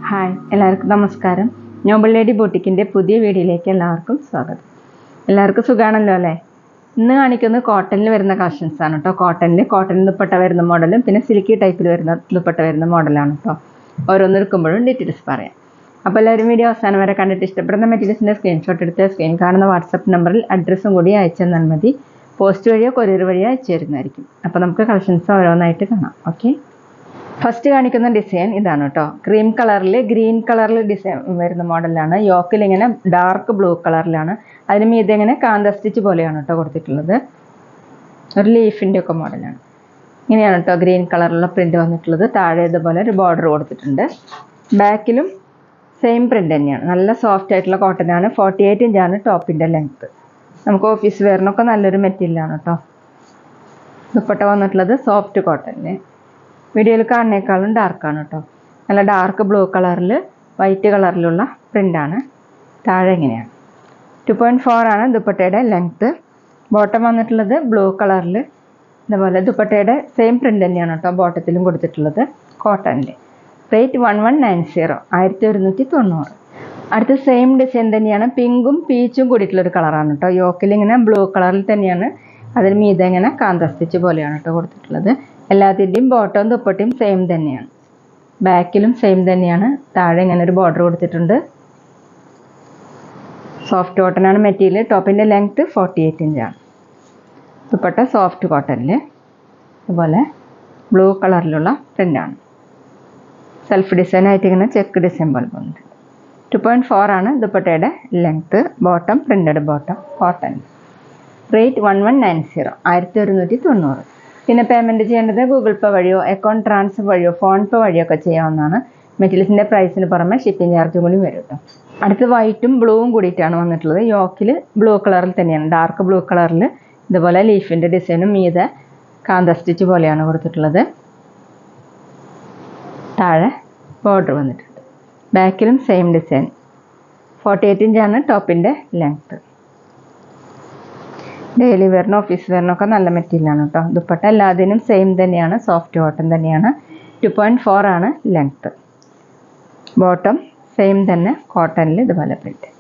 Hi, എല്ലാവർക്കും നമസ്കാരം. Noble lady ബൊട്ടിക്കിൻ്റെ പുതിയ വീഡിയോയിലേക്ക് എല്ലാവർക്കും സ്വാഗതം. എല്ലാവർക്കും സുഖമാണല്ലോ അല്ലേ? ഇന്ന് കാണിക്കുന്നത് കോട്ടണിൽ വരുന്ന കളക്ഷൻസ് ആണ് കേട്ടോ. കോട്ടൺ ദുപ്പട്ട വരുന്ന മോഡലും പിന്നെ സിൽക്കി ടൈപ്പിൽ വരുന്ന ദുപ്പട്ട വരുന്ന മോഡലാണ് കേട്ടോ. ഓരോന്നെടുക്കുമ്പോഴും ഡീറ്റെയിൽസ് പറയാം. അപ്പോൾ എല്ലാവരും വീഡിയോ അവസാനം വരെ കണ്ടിട്ട് ഇഷ്ടപ്പെടുന്ന മെറ്റീരിയൽസിൻ്റെ സ്ക്രീൻഷോട്ട് എടുത്ത് സ്ക്രീൻ കാണുന്ന വാട്സപ്പ് നമ്പറിൽ അഡ്രസ്സും കൂടി അയച്ചു തന്നാൽ മതി. പോസ്റ്റ് വഴിയോ കൊറിയർ വഴിയോ അയച്ചു തരുന്നതായിരിക്കും. അപ്പോൾ നമുക്ക് കളക്ഷൻസ് ഓരോന്നായിട്ട് കാണാം. ഓക്കെ, ഫസ്റ്റ് കാണിക്കുന്ന ഡിസൈൻ ഇതാണ് കേട്ടോ. ഗ്രീൻ കളറിൽ ഡിസൈൻ വരുന്ന മോഡലാണ്. യോക്കിൽ ഇങ്ങനെ ഡാർക്ക് ബ്ലൂ കളറിലാണ്. അതിന് മീതെ ഇങ്ങനെ കാന്ത സ്റ്റിച്ച് പോലെയാണ് കേട്ടോ കൊടുത്തിട്ടുള്ളത്. ഒരു ലീഫിൻ്റെ ഒക്കെ മോഡലാണ്. ഇങ്ങനെയാണ് കേട്ടോ ഗ്രീൻ കളറിലുള്ള പ്രിന്റ് വന്നിട്ടുള്ളത്. താഴെ ഇതുപോലെ ഒരു ബോർഡർ കൊടുത്തിട്ടുണ്ട്. ബാക്കിലും സെയിം പ്രിന്റ് തന്നെയാണ്. നല്ല സോഫ്റ്റ് ആയിട്ടുള്ള കോട്ടൺ ആണ്. 48 ഇഞ്ചാണ് ടോപ്പിൻ്റെ ലെങ്ത്ത്. നമുക്ക് ഓഫീസ് വെയറിനൊക്കെ നല്ലൊരു മെറ്റീരിയലാണ് കേട്ടോ. ദുപ്പട്ട വന്നിട്ടുള്ളത് സോഫ്റ്റ് കോട്ടണിൽ. വീഡിയോയിൽ കാണുന്നേക്കാളും ഡാർക്കാണ് കേട്ടോ. നല്ല ഡാർക്ക് ബ്ലൂ കളറിൽ വൈറ്റ് കളറിലുള്ള പ്രിൻ്റാണ്. താഴെ ഇങ്ങനെയാണ്. 2.4 ആണ് ദുപ്പട്ടയുടെ ലെങ്ത്ത്. ബോട്ടം വന്നിട്ടുള്ളത് ബ്ലൂ കളറിൽ ഇതുപോലെ ദുപ്പട്ടയുടെ സെയിം പ്രിൻ്റ് തന്നെയാണ് കേട്ടോ ബോട്ടത്തിലും കൊടുത്തിട്ടുള്ളത്. കോട്ടണിൽ. റേറ്റ് 1190, 1190. അടുത്ത സെയിം ഡിസൈൻ തന്നെയാണ്. പിങ്കും പീച്ചും കൂടിയിട്ടുള്ളൊരു കളറാണ് കേട്ടോ. യോക്കിൽ ഇങ്ങനെ ബ്ലൂ കളറിൽ തന്നെയാണ്. അതിന് മീതെ ഇങ്ങനെ കാന്ത സ്റ്റിച്ച് പോലെയാണ് കേട്ടോ കൊടുത്തിട്ടുള്ളത്. എല്ലാത്തിൻ്റെയും ബോട്ടവും ദുപ്പട്ടയും സെയിം തന്നെയാണ്. ബാക്കിലും സെയിം തന്നെയാണ്. താഴെ ഇങ്ങനെ ഒരു ബോർഡർ കൊടുത്തിട്ടുണ്ട്. സോഫ്റ്റ് കോട്ടനാണ് മെറ്റീരിയൽ. ടോപ്പിൻ്റെ ലെങ്ത്ത് 48 ഇഞ്ചാണ്. ദുപ്പട്ട സോഫ്റ്റ് കോട്ടണിൽ അതുപോലെ ബ്ലൂ കളറിലുള്ള പ്രിൻ്റാണ്. സെൽഫ് ഡിസൈനായിട്ട് ഇങ്ങനെ ചെക്ക് ഡിസൈൻ പോലെ വന്നിട്ടുണ്ട്. 2.4 ആണ് ദുപ്പട്ടയുടെ length. Bottom printed bottom cotton. Rate 1190, 1190. പിന്നെ പേയ്മെൻറ്റ് ചെയ്യേണ്ടത് ഗൂഗിൾ പേ വഴിയോ അക്കൗണ്ട് ട്രാൻസ്ഫർ വഴിയോ ഫോൺ പേ വഴിയോ ഒക്കെ ചെയ്യാവുന്നതാണ്. മെറ്റീരിയൽസിൻ്റെ പ്രൈസിന് പുറമെ ഷിപ്പിംഗ് ചാർജ് കൂടി വരും കേട്ടോ. അടുത്ത് വൈറ്റും ബ്ലൂവും കൂടിയിട്ടാണ് വന്നിട്ടുള്ളത്. യോക്കിൽ ബ്ലൂ കളറിൽ തന്നെയാണ്. ഡാർക്ക് ബ്ലൂ കളറിൽ ഇതുപോലെ ലീഫിൻ്റെ ഡിസൈനും മീതെ കാന്ത സ്റ്റിച്ച് പോലെയാണ് കൊടുത്തിട്ടുള്ളത്. താഴെ ബോർഡർ വന്നിട്ടുണ്ട്. ബാക്കിലും സെയിം ഡിസൈൻ. 48 ഇഞ്ചാണ് ടോപ്പിൻ്റെ ലെങ്ത്ത്. ഡെയിലി വെയറിനും ഓഫീസ് വെയറിനൊക്കെ നല്ല മെറ്റീരിയലാണ് കേട്ടോ. ദുപ്പട്ട എല്ലാത്തിനും സെയിം തന്നെയാണ്. സോഫ്റ്റ് കോട്ടൺ തന്നെയാണ്. 2.4 ആണ് ലെങ്ത്ത്. ബോട്ടം സെയിം തന്നെ കോട്ടണിൽ ഇതുപോലെ പ്രിൻറ്റ്.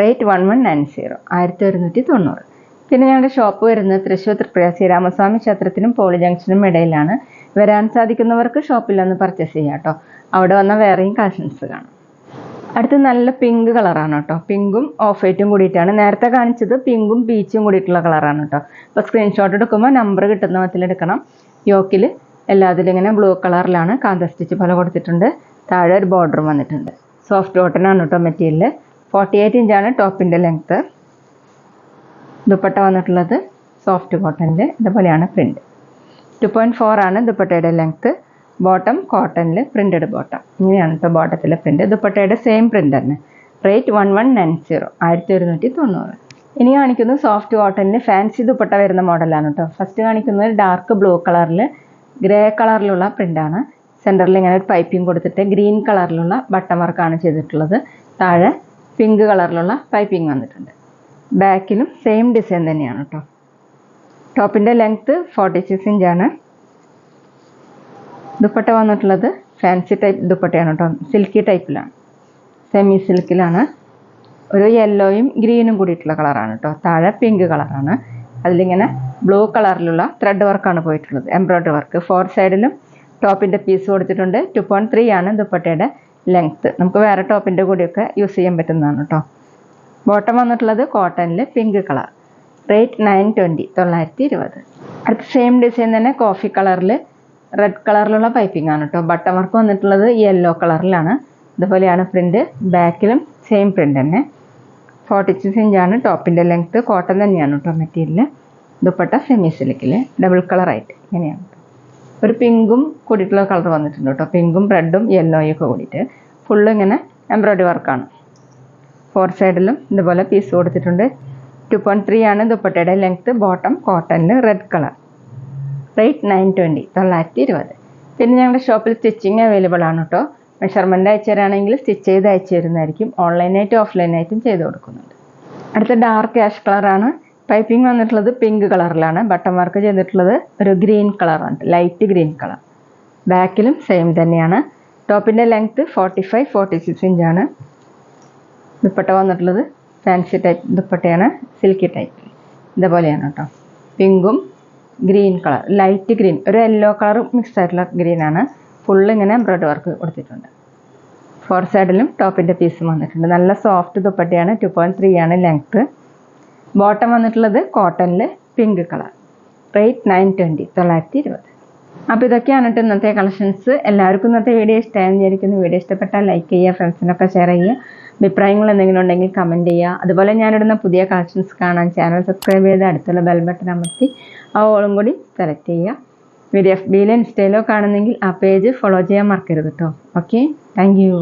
റേറ്റ് 1190, 1190. പിന്നെ ഞങ്ങളുടെ ഷോപ്പ് വരുന്നത് തൃശ്ശൂർ തൃപ്പുഴ ശ്രീരാമസ്വാമി ക്ഷേത്രത്തിനും പോളി ജംഗ്ഷനും ഇടയിലാണ്. വരാൻ സാധിക്കുന്നവർക്ക് ഷോപ്പിൽ ഒന്ന് പർച്ചേസ് ചെയ്യാം കേട്ടോ. അവിടെ വന്ന വേറെയും കളക്ഷൻസ് കാണാം. അടുത്ത് നല്ല പിങ്ക് കളറാണ് കേട്ടോ. പിങ്കും ഓഫ് വൈറ്റും കൂടിയിട്ടാണ്. നേരത്തെ കാണിച്ചത് പിങ്കും പീച്ചും കൂടിയിട്ടുള്ള കളറാണ് കേട്ടോ. അപ്പോൾ സ്ക്രീൻഷോട്ട് എടുക്കുമ്പോൾ നമ്പർ കിട്ടുന്ന വിധത്തിലെടുക്കണം. യോക്കിൽ എല്ലാത്തിലും ഇങ്ങനെ ബ്ലൂ കളറിലാണ് കാന്ത സ്റ്റിച്ച് പോലെ കൊടുത്തിട്ടുണ്ട്. താഴെ ഒരു ബോർഡറും വന്നിട്ടുണ്ട്. സോഫ്റ്റ് കോട്ടനാണ് കേട്ടോ മെറ്റീരിയൽ. 48 ഇഞ്ചാണ് ടോപ്പിൻ്റെ ലെങ്ത്ത്. ദുപ്പട്ട വന്നിട്ടുള്ളത് സോഫ്റ്റ് കോട്ടണിൽ ഇതുപോലെയാണ് പ്രിൻറ്റ്. 2.4 ആണ് ദുപ്പട്ടയുടെ ലെങ്ത്ത്. ബോട്ടം കോട്ടണിൽ പ്രിൻറ്റഡ് ബോട്ടം. ഇങ്ങനെയാണ് കേട്ടോ ബോട്ടത്തിലെ പ്രിൻറ്റ്. ദുപ്പട്ടയുടെ സെയിം പ്രിൻ്റ് തന്നെ. റേറ്റ് 1190, 1190. ഇനി കാണിക്കുന്നത് സോഫ്റ്റ് കോട്ടണിൽ ഫാൻസി ദുപ്പട്ട വരുന്ന മോഡലാണ് കേട്ടോ. ഫസ്റ്റ് കാണിക്കുന്നത് ഡാർക്ക് ബ്ലൂ കളറിൽ ഗ്രേ കളറിലുള്ള പ്രിൻ്റാണ്. സെൻറ്ററിൽ ഇങ്ങനെ ഒരു പൈപ്പിംഗ് കൊടുത്തിട്ട് ഗ്രീൻ കളറിലുള്ള ബട്ടൺ വർക്കാണ് ചെയ്തിട്ടുള്ളത്. താഴെ പിങ്ക് കളറിലുള്ള പൈപ്പിംഗ് വന്നിട്ടുണ്ട്. ബാക്കിലും സെയിം ഡിസൈൻ തന്നെയാണ് കേട്ടോ. ടോപ്പിൻ്റെ ലെങ്ത്ത് 46 ഇഞ്ചാണ്. ദുപ്പട്ട വന്നിട്ടുള്ളത് ഫാൻസി ടൈപ്പ് ദുപ്പട്ടയാണ് കേട്ടോ. സിൽക്കി ടൈപ്പിലാണ്. സെമി സിൽക്കിലാണ്. ഒരു യെല്ലോയും ഗ്രീനും കൂടിയിട്ടുള്ള കളറാണ് കേട്ടോ. താഴെ പിങ്ക് കളറാണ്. അതിലിങ്ങനെ ബ്ലൂ കളറിലുള്ള ത്രെഡ് വർക്കാണ് പോയിട്ടുള്ളത്. എംബ്രോയ്ഡറി വർക്ക് 4 സൈഡിലും ടോപ്പിൻ്റെ പീസ് കൊടുത്തിട്ടുണ്ട്. 2.3 ആണ് ദുപ്പട്ടയുടെ ലെങ്ത്ത്. നമുക്ക് വേറെ ടോപ്പിൻ്റെ കൂടിയൊക്കെ യൂസ് ചെയ്യാൻ പറ്റുന്നതാണ് കേട്ടോ. ബോട്ടം വന്നിട്ടുള്ളത് കോട്ടണിൽ പിങ്ക് കളർ. റേറ്റ് 920, 920. അടുത്ത സെയിം ഡിസൈൻ തന്നെ കോഫി കളറിൽ റെഡ് കളറിലുള്ള പൈപ്പിംഗ് ആണ് കേട്ടോ. ബട്ടൺ വർക്ക് വന്നിട്ടുള്ളത് യെല്ലോ കളറിലാണ്. ഇതുപോലെയാണ് പ്രിൻറ്റ്. ബാക്കിലും സെയിം പ്രിൻ്റ് തന്നെ. 46 ഇഞ്ചാണ് ടോപ്പിൻ്റെ ലെങ്ത്ത്. കോട്ടൺ തന്നെയാണ് കേട്ടോ മെറ്റീരിയൽ. ദുപ്പട്ട സെമി സിൽക്കിൽ ഡബിൾ കളറായിട്ട് ഇങ്ങനെയാണ്. ഒരു പിങ്കും കൂടിയിട്ടുള്ള കളർ വന്നിട്ടുണ്ട് കേട്ടോ. പിങ്കും റെഡും യെല്ലോയും ഒക്കെ കൂടിയിട്ട് ഫുള്ള് ഇങ്ങനെ എംബ്രോയ്ഡറി വർക്കാണ്. 4 സൈഡിലും ഇതുപോലെ പീസ് കൊടുത്തിട്ടുണ്ട്. 2.3 ആണ് ദുപ്പട്ടയുടെ ലെങ്ത്ത്. ബോട്ടം കോട്ടണിൽ റെഡ് കളർ. റേറ്റ് 920, 920. പിന്നെ ഞങ്ങളുടെ ഷോപ്പിൽ സ്റ്റിച്ചിങ് അവൈലബിൾ ആണ് കേട്ടോ. മെഷർമെൻറ്റ് അയച്ചു തരാണെങ്കിൽ സ്റ്റിച്ച് ചെയ്ത് അയച്ചു തരുന്നതായിരിക്കും. ഓൺലൈനായിട്ടും ഓഫ്ലൈനായിട്ടും ചെയ്ത് കൊടുക്കുന്നുണ്ട്. അടുത്ത ഡാർക്ക് ആഷ് കളറാണ്. പൈപ്പിംഗ് വന്നിട്ടുള്ളത് പിങ്ക് കളറിലാണ്. ബട്ടൺ വർക്ക് ചെയ്തിട്ടുള്ളത് ഒരു ഗ്രീൻ കളറാണ്, ലൈറ്റ് ഗ്രീൻ കളർ. ബാക്കിലും സെയിം തന്നെയാണ്. ടോപ്പിൻ്റെ ലെങ്ത്ത് 45-46 ഇഞ്ചാണ്. ദുപ്പട്ട വന്നിട്ടുള്ളത് ഫാൻസി ടൈപ്പ് ദുപ്പട്ടയാണ്, സിൽക്കി ടൈപ്പ്. ഇതുപോലെയാണ് കേട്ടോ. പിങ്കും ഗ്രീൻ കളർ, ലൈറ്റ് ഗ്രീൻ, ഒരു യെല്ലോ കളർ മിക്സ് ആയിട്ടുള്ള ഗ്രീനാണ്. ഫുള്ള് ഇങ്ങനെ എംബ്രോയ്ഡറി വർക്ക് കൊടുത്തിട്ടുണ്ട്. 4 സൈഡിലും ടോപ്പിൻ്റെ പീസും വന്നിട്ടുണ്ട്. നല്ല സോഫ്റ്റ് ദുപ്പട്ടയാണ്. 2.3 ആണ് ലെങ്ത്ത്. ബോട്ടം വന്നിട്ടുള്ളത് കോട്ടണിൽ പിങ്ക് കളർ. റേറ്റ് 920, 920. അപ്പോൾ ഇതൊക്കെയാണ് കേട്ടോ ഇന്നത്തെ കളക്ഷൻസ്. എല്ലാവർക്കും ഇന്നത്തെ വീഡിയോ ഇഷ്ടമായെന്ന് വിചാരിക്കുന്നു. വീഡിയോ ഇഷ്ടപ്പെട്ടാൽ ലൈക്ക് ചെയ്യുക, ഫ്രണ്ട്സിനൊക്കെ ഷെയർ ചെയ്യുക. അഭിപ്രായങ്ങൾ എന്തെങ്കിലും ഉണ്ടെങ്കിൽ കമൻറ്റ് ചെയ്യുക. അതുപോലെ ഞാനിടുന്ന പുതിയ കളക്ഷൻസ് കാണാൻ ചാനൽ സബ്സ്ക്രൈബ് ചെയ്ത് അടുത്തുള്ള ബെൽ ബട്ടൺ അമർത്തി ആ ഓളും കൂടി സെലക്ട് ചെയ്യുക. വീഡിയോ FBയിലോ ഇൻസ്റ്റയിലോ കാണുന്നെങ്കിൽ ആ പേജ് ഫോളോ ചെയ്യാൻ മറക്കരുത് കേട്ടോ. Okay, thank you.